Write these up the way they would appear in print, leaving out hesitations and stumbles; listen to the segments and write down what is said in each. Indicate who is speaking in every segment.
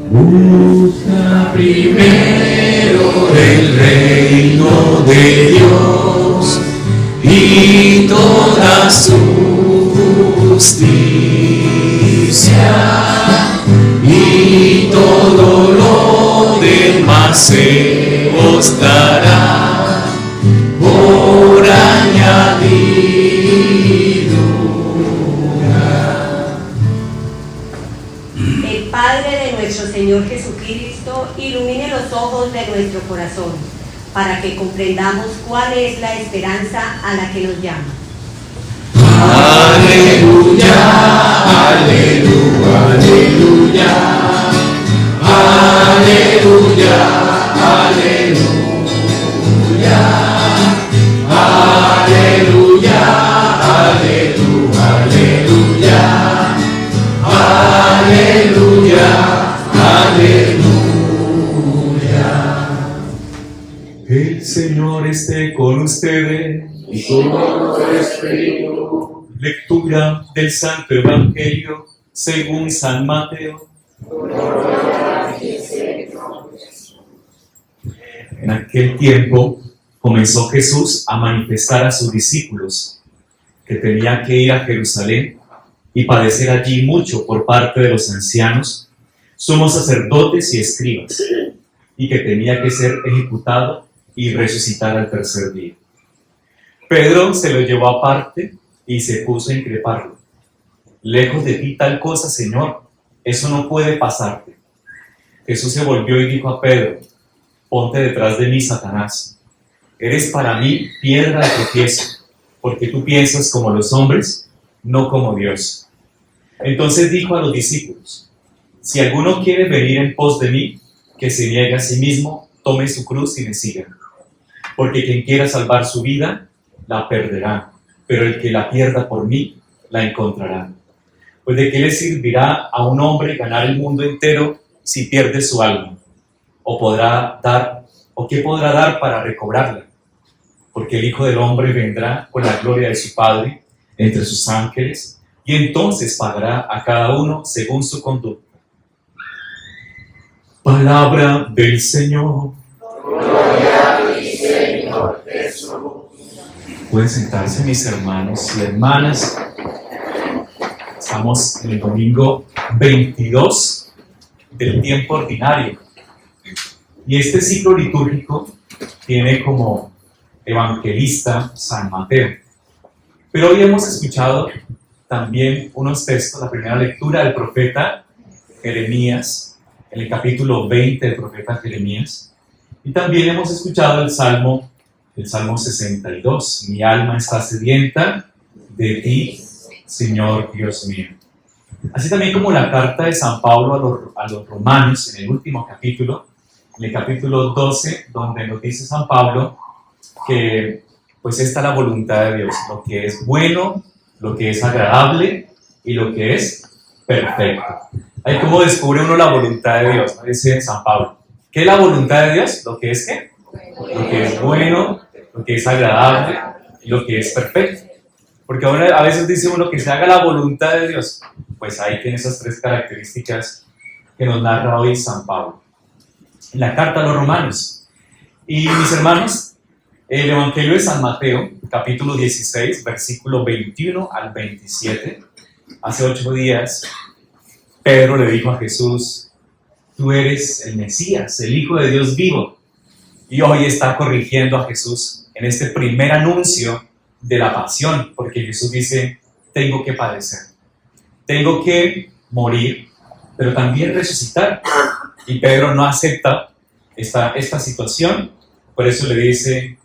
Speaker 1: Busca primero el reino de Dios y toda su justicia, y todo lo demás se os dará por añadidura.
Speaker 2: El Padre de nuestro Señor Jesucristo ilumine los ojos de nuestro corazón, para que comprendamos cuál es la esperanza a la que nos llama.
Speaker 1: Aleluya, aleluya, aleluya, aleluya, aleluya, aleluya, aleluya, aleluya. El Señor esté con ustedes y con tu espíritu. Lectura del Santo Evangelio según San Mateo. En aquel tiempo comenzó Jesús a manifestar a sus discípulos que tenía que ir a Jerusalén y padecer allí mucho por parte de los ancianos, sumos sacerdotes y escribas, y que tenía que ser ejecutado y resucitar al tercer día. Pedro se lo llevó aparte y se puso a increparlo. Lejos de ti tal cosa, Señor, eso no puede pasarte. Jesús se volvió y dijo a Pedro: ponte detrás de mí, Satanás. Eres para mí piedra de tropiezo, porque tú piensas como los hombres, no como Dios. Entonces dijo a los discípulos: si alguno quiere venir en pos de mí, que se niegue a sí mismo, tome su cruz y me siga. Porque quien quiera salvar su vida, la perderá, pero el que la pierda por mí, la encontrará. Pues ¿de qué le servirá a un hombre ganar el mundo entero si pierde su alma? ¿O qué podrá dar para recobrarla? Porque el Hijo del Hombre vendrá con la gloria de su Padre entre sus ángeles, y entonces pagará a cada uno según su conducta. Palabra del Señor.
Speaker 3: Gloria a ti, Señor Jesús.
Speaker 1: Pueden sentarse, mis hermanos y hermanas. Estamos en el domingo 22 del tiempo ordinario. Y este ciclo litúrgico tiene como evangelista San Mateo. Pero hoy hemos escuchado también unos textos, la primera lectura del profeta Jeremías, en el capítulo 20 del profeta Jeremías. Y también hemos escuchado el Salmo 62. Mi alma está sedienta de ti, Señor Dios mío. Así también como la carta de San Pablo a los romanos, en el último capítulo, en el capítulo 12, donde nos dice San Pablo que pues esta es la voluntad de Dios, lo que es bueno, lo que es agradable y lo que es perfecto. Ahí como descubre uno la voluntad de Dios, ¿no? Dice San Pablo. ¿Qué es la voluntad de Dios? Lo que es ¿qué? Lo que es bueno, lo que es agradable y lo que es perfecto. Porque a veces dice uno que se haga la voluntad de Dios. Pues ahí tiene esas tres características que nos narra hoy San Pablo en la carta a los romanos. Y mis hermanos, el Evangelio de San Mateo, capítulo 16, versículo 21 al 27. Hace 8 días, Pedro le dijo a Jesús: tú eres el Mesías, el Hijo de Dios vivo. Y hoy está corrigiendo a Jesús en este primer anuncio de la pasión, porque Jesús dice: tengo que padecer, tengo que morir, pero también resucitar. Y Pedro no acepta esta situación, por eso le dice: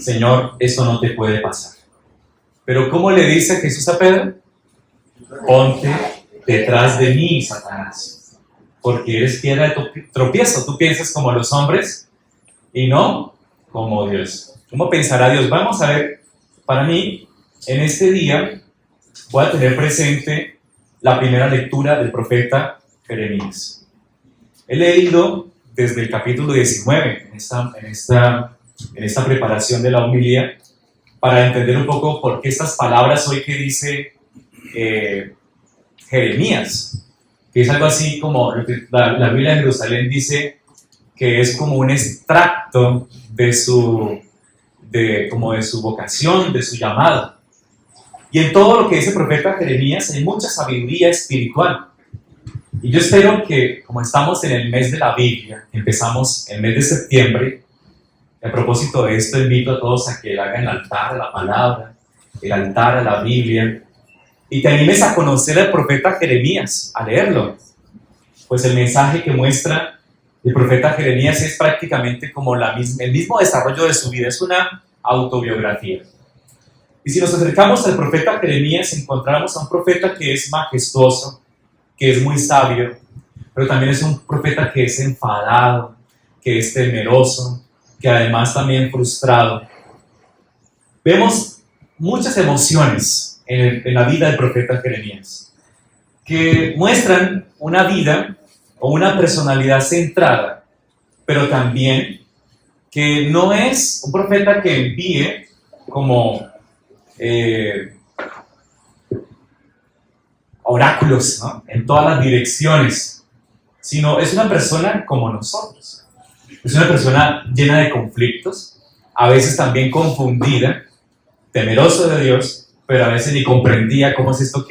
Speaker 1: Señor, esto no te puede pasar. Pero ¿cómo le dice Jesús a Pedro? Ponte detrás de mí, Satanás, porque eres piedra de tropiezo. Tú piensas como los hombres y no como Dios. ¿Cómo pensará Dios? Vamos a ver. Para mí, en este día, voy a tener presente la primera lectura del profeta Jeremías. He leído desde el capítulo 19, en esta preparación de la homilía, para entender un poco por qué estas palabras hoy que dice Jeremías, que es algo así como la Biblia de Jerusalén dice que es como un extracto de su vocación, de su llamado. Y en todo lo que dice el profeta Jeremías hay mucha sabiduría espiritual. Y yo espero que, como estamos en el mes de la Biblia, empezamos el mes de septiembre, a propósito de esto invito a todos a que hagan el altar a la palabra, el altar a la Biblia, y te animes a conocer al profeta Jeremías, a leerlo. Pues el mensaje que muestra el profeta Jeremías es prácticamente como el mismo desarrollo de su vida, es una autobiografía. Y si nos acercamos al profeta Jeremías, encontramos a un profeta que es majestuoso, que es muy sabio, pero también es un profeta que es enfadado, que es temeroso, que además también frustrado. Vemos muchas emociones en la vida del profeta Jeremías, que muestran una vida o una personalidad centrada, pero también que no es un profeta que envíe como oráculos, ¿no?, en todas las direcciones, sino es una persona como nosotros. Es una persona llena de conflictos, a veces también confundida, temeroso de Dios, pero a veces ni comprendía cómo es esto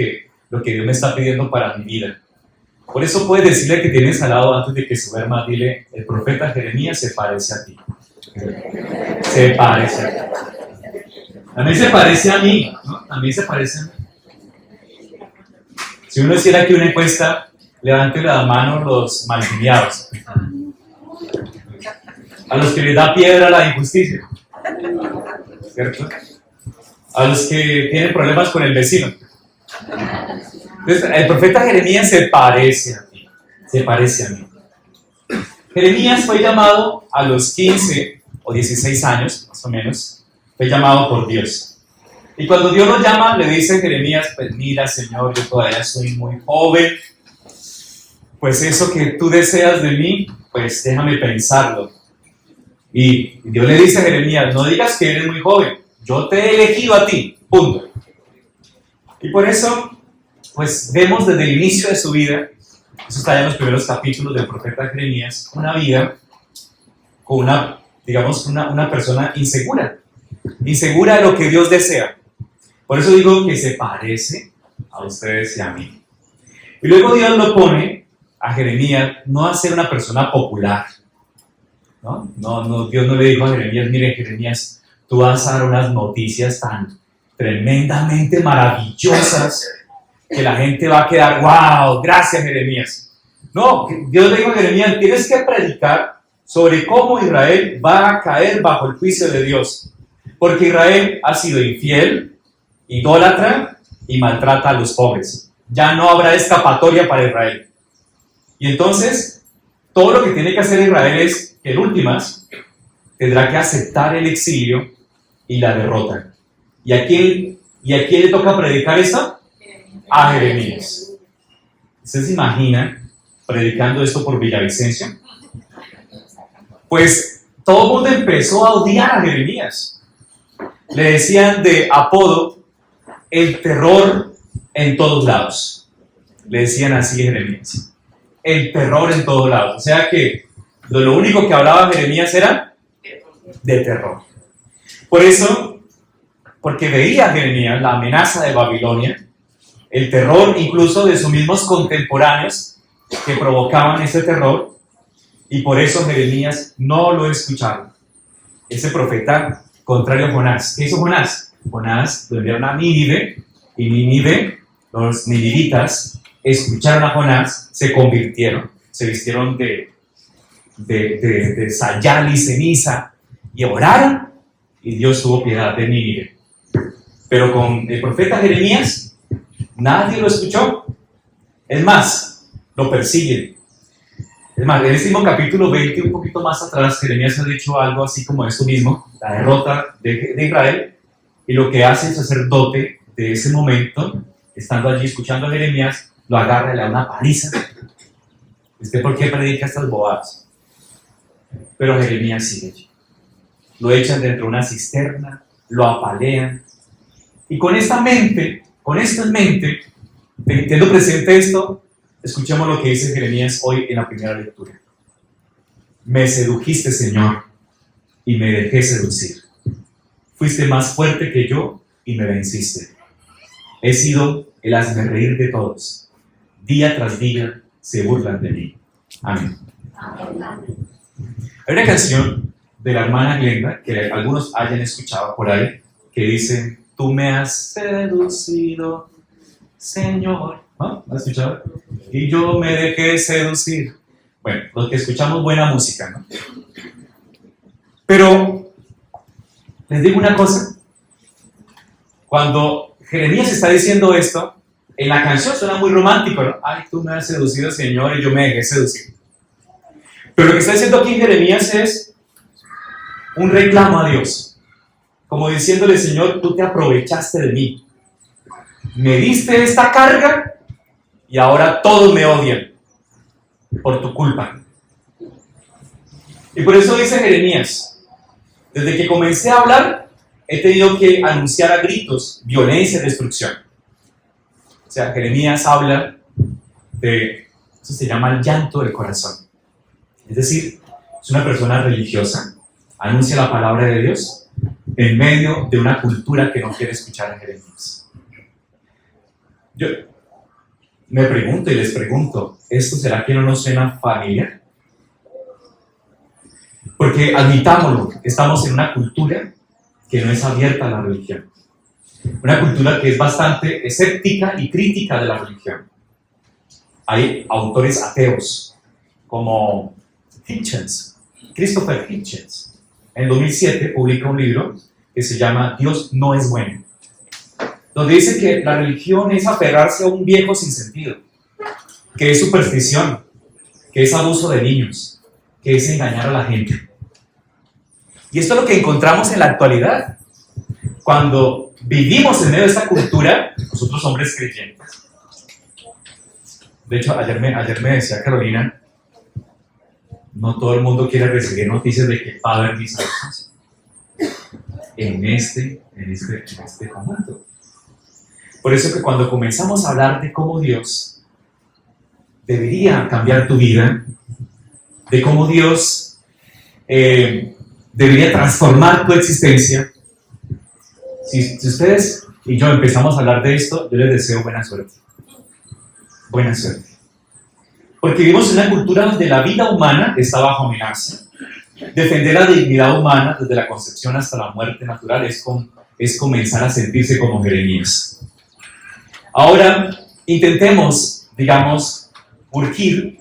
Speaker 1: lo que Dios me está pidiendo para mi vida. Por eso puedes decirle que tienes al lado antes de que se duerma, dile, el profeta Jeremías se parece a ti. Se parece a ti. También se parece a mí, ¿no? También se parece a mí. Si uno hiciera aquí una encuesta, levante la mano los malcriados. A los que les da piedra la injusticia, ¿cierto? A los que tienen problemas con el vecino. Entonces, el profeta Jeremías se parece a ti, se parece a mí. Jeremías fue llamado a los 15 o 16 años, más o menos, fue llamado por Dios. Y cuando Dios lo llama, le dice a Jeremías, pues mira, Señor, yo todavía soy muy joven, pues eso que tú deseas de mí, pues déjame pensarlo. Y Dios le dice a Jeremías, no digas que eres muy joven, yo te he elegido a ti, punto. Y por eso, pues vemos desde el inicio de su vida, eso está ya en los primeros capítulos del profeta Jeremías, una vida con una persona insegura de lo que Dios desea. Por eso digo que se parece a ustedes y a mí. Y luego Dios lo pone a Jeremías no a ser una persona popular. No, Dios no le dijo a Jeremías, mire Jeremías, tú vas a dar unas noticias tan tremendamente maravillosas que la gente va a quedar, wow, gracias Jeremías. No, Dios le dijo a Jeremías, tienes que predicar sobre cómo Israel va a caer bajo el juicio de Dios. Porque Israel ha sido infiel, idólatra y maltrata a los pobres. Ya no habrá escapatoria para Israel. Y entonces, todo lo que tiene que hacer Israel es, en últimas, tendrá que aceptar el exilio y la derrota. ¿Y a quién le toca predicar eso? A Jeremías. ¿Usted se imagina predicando esto por Villavicencio? Pues todo el mundo empezó a odiar a Jeremías. Le decían de apodo el terror en todos lados. Le decían así a Jeremías. El terror en todos lados. O sea que lo único que hablaba Jeremías era de terror. Por eso, porque veía Jeremías la amenaza de Babilonia, el terror incluso de sus mismos contemporáneos que provocaban ese terror, y por eso Jeremías no lo escucharon. Ese profeta contrario a Jonás. ¿Qué hizo Jonás? Jonás lo enviaron a Nínive, y Nínive, los ninivitas, escucharon a Jonás, se convirtieron, se vistieron de sayal y ceniza, y oraron, y Dios tuvo piedad de Nínive. Pero con el profeta Jeremías, nadie lo escuchó. Es más, lo persiguen. Es más, en este mismo capítulo 20, un poquito más atrás, Jeremías ha dicho algo así como esto mismo, la derrota de Israel, y lo que hace el sacerdote de ese momento, estando allí escuchando a Jeremías, lo agarra y le da una paliza. ¿Usted por qué predica estas bobadas? Pero Jeremías sigue allí. Lo echan dentro de una cisterna, lo apalean, y con esto en mente, teniendo presente esto, Escuchemos lo que dice Jeremías hoy en la primera lectura. Me sedujiste, Señor, y me dejé seducir. Fuiste más fuerte que yo y me venciste. He sido el hazmerreír de todos. Día tras día se burlan de mí. Amén. Hay una canción de la hermana Glenda que algunos hayan escuchado por ahí que dice: tú me has seducido, Señor. ¿No? ¿Lo has escuchado? Y yo me dejé seducir. Bueno, los que escuchamos buena música, ¿no? Pero les digo una cosa. Cuando Jeremías está diciendo esto, en la canción suena muy romántico, ¿no? Ay, tú me has seducido, Señor, y yo me dejé seducir. Pero lo que está diciendo aquí Jeremías es un reclamo a Dios. Como diciéndole: Señor, tú te aprovechaste de mí. Me diste esta carga y ahora todos me odian por tu culpa. Y por eso dice Jeremías: desde que comencé a hablar, he tenido que anunciar a gritos violencia y destrucción. O sea, Jeremías habla de, eso se llama el llanto del corazón. Es decir, es una persona religiosa, anuncia la palabra de Dios en medio de una cultura que no quiere escuchar a Jeremías. Yo me pregunto y les pregunto, ¿esto será que no nos suena familiar? Porque admitámoslo, estamos en una cultura que no es abierta a la religión. Una cultura que es bastante escéptica y crítica de la religión. Hay autores ateos como Hitchens, Christopher Hitchens. En 2007 publica un libro que se llama Dios no es bueno, donde dice que la religión es aferrarse a un viejo sinsentido, que es superstición, que es abuso de niños, que es engañar a la gente. Y esto es lo que encontramos en la actualidad. Cuando vivimos en medio de esta cultura, nosotros hombres creyentes. De hecho, ayer me decía Carolina, no todo el mundo quiere recibir noticias de que va a haber divorcios en este momento. Por eso que cuando comenzamos a hablar de cómo Dios debería cambiar tu vida, de cómo Dios debería transformar tu existencia, si ustedes y yo empezamos a hablar de esto, yo les deseo buena suerte. Buena suerte. Porque vivimos en una cultura donde la vida humana está bajo amenaza. Defender la dignidad humana desde la concepción hasta la muerte natural es comenzar a sentirse como Jeremías. Ahora, intentemos, digamos, urgir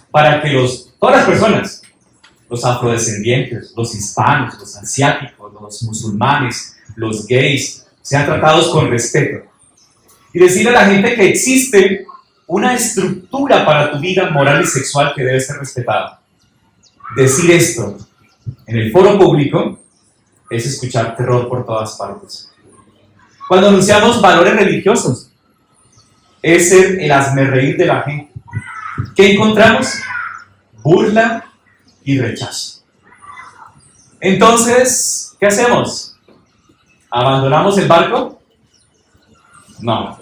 Speaker 1: para que todas las personas, los afrodescendientes, los hispanos, los asiáticos, los musulmanes, los gays, sean tratados con respeto. Y decirle a la gente que existe una estructura para tu vida moral y sexual que debe ser respetada. Decir esto en el foro público es escuchar terror por todas partes. Cuando anunciamos valores religiosos, es ser el hazmerreír de la gente. ¿Qué encontramos? Burla y rechazo. Entonces, ¿qué hacemos? ¿Abandonamos el barco? No.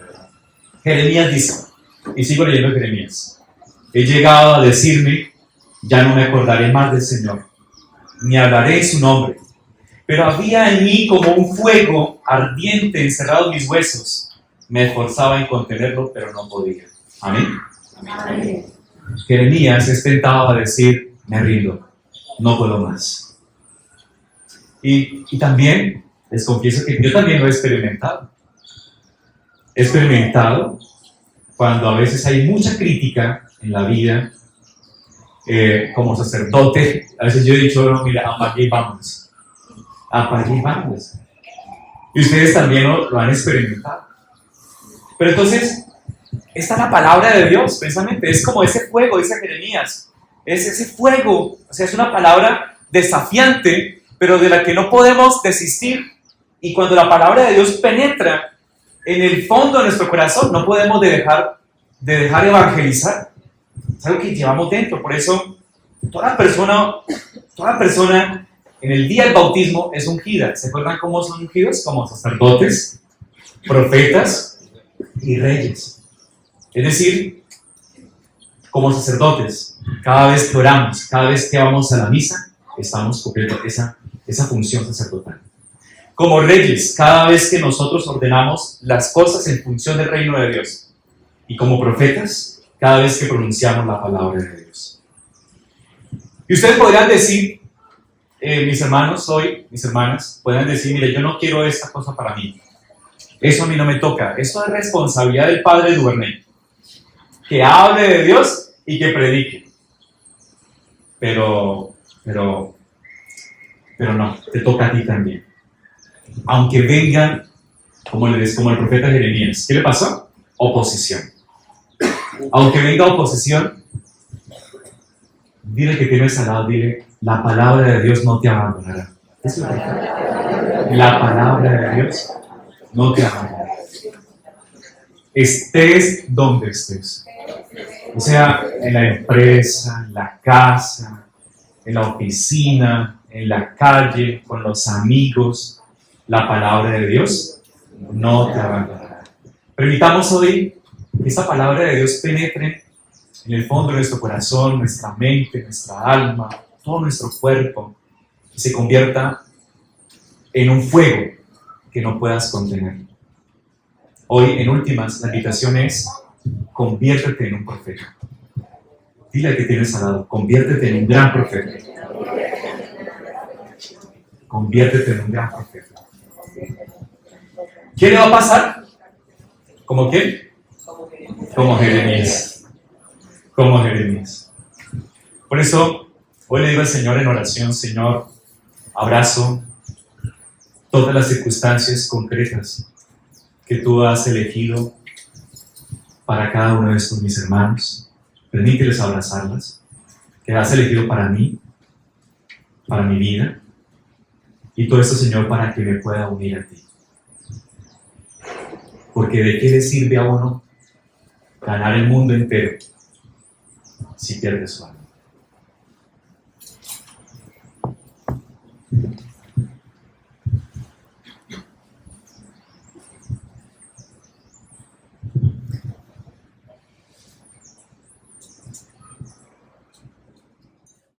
Speaker 1: Jeremías dice, y sigo leyendo Jeremías: he llegado a decirme, ya no me acordaré más del Señor, ni hablaré en su nombre. Pero había en mí como un fuego ardiente encerrado en mis huesos. Me esforzaba en contenerlo, pero no podía. ¿Amén?
Speaker 2: Amén.
Speaker 1: Jeremías es tentado a decir, me rindo, no puedo más. Y también les confieso que yo también lo he experimentado. He experimentado cuando a veces hay mucha crítica en la vida, como sacerdote. A veces yo he dicho, no, mira, apague y vámonos. Apague y vámonos. Y ustedes también lo han experimentado. Pero entonces, esta es la palabra de Dios, precisamente. Es como ese fuego, dice Jeremías. Es ese fuego, o sea, es una palabra desafiante, pero de la que no podemos desistir. Y cuando la palabra de Dios penetra en el fondo de nuestro corazón, no podemos dejar evangelizar. Es algo que llevamos dentro. Por eso, toda persona en el día del bautismo es ungida. ¿Se acuerdan cómo son ungidos? Como sacerdotes, profetas y reyes. Es decir, Como sacerdotes, cada vez que oramos, cada vez que vamos a la misa, estamos cumpliendo esa función sacerdotal. Como reyes, cada vez que nosotros ordenamos las cosas en función del reino de Dios. Y como profetas, cada vez que pronunciamos la palabra de Dios. Y ustedes podrán decir, mis hermanos hoy, mis hermanas, podrán decir, mire, yo no quiero esta cosa para mí. Eso a mí no me toca. Eso es responsabilidad del padre Duvernay. Que hable de Dios y que predique. Pero no, te toca a ti también. Aunque vengan, como el profeta Jeremías. ¿Qué le pasó? Oposición. Aunque venga oposición, dile que tienes al lado, dile, la palabra de Dios no te abandonará. ¿Es la palabra de Dios no te abandonará. Estés donde estés. O sea, en la empresa, en la casa, en la oficina, en la calle, con los amigos, la palabra de Dios no te abandonará. Permitamos hoy que esta palabra de Dios penetre en el fondo de nuestro corazón, nuestra mente, nuestra alma, todo nuestro cuerpo, y se convierta en un fuego que no puedas contener. Hoy, en últimas, la invitación es: conviértete en un profeta. Dile al que tienes al lado, conviértete en un gran profeta. Conviértete en un gran profeta. ¿Qué le va a pasar? ¿Cómo qué? Como Jeremías. Como Jeremías. Por eso, hoy le digo al Señor en oración: Señor, abrazo todas las circunstancias concretas que tú has elegido para cada uno de estos mis hermanos. Permíteles abrazarlas, que has elegido para mí, para mi vida, y todo esto, Señor, para que me pueda unir a ti. Porque ¿de qué le sirve a uno ganar el mundo entero si pierde su alma?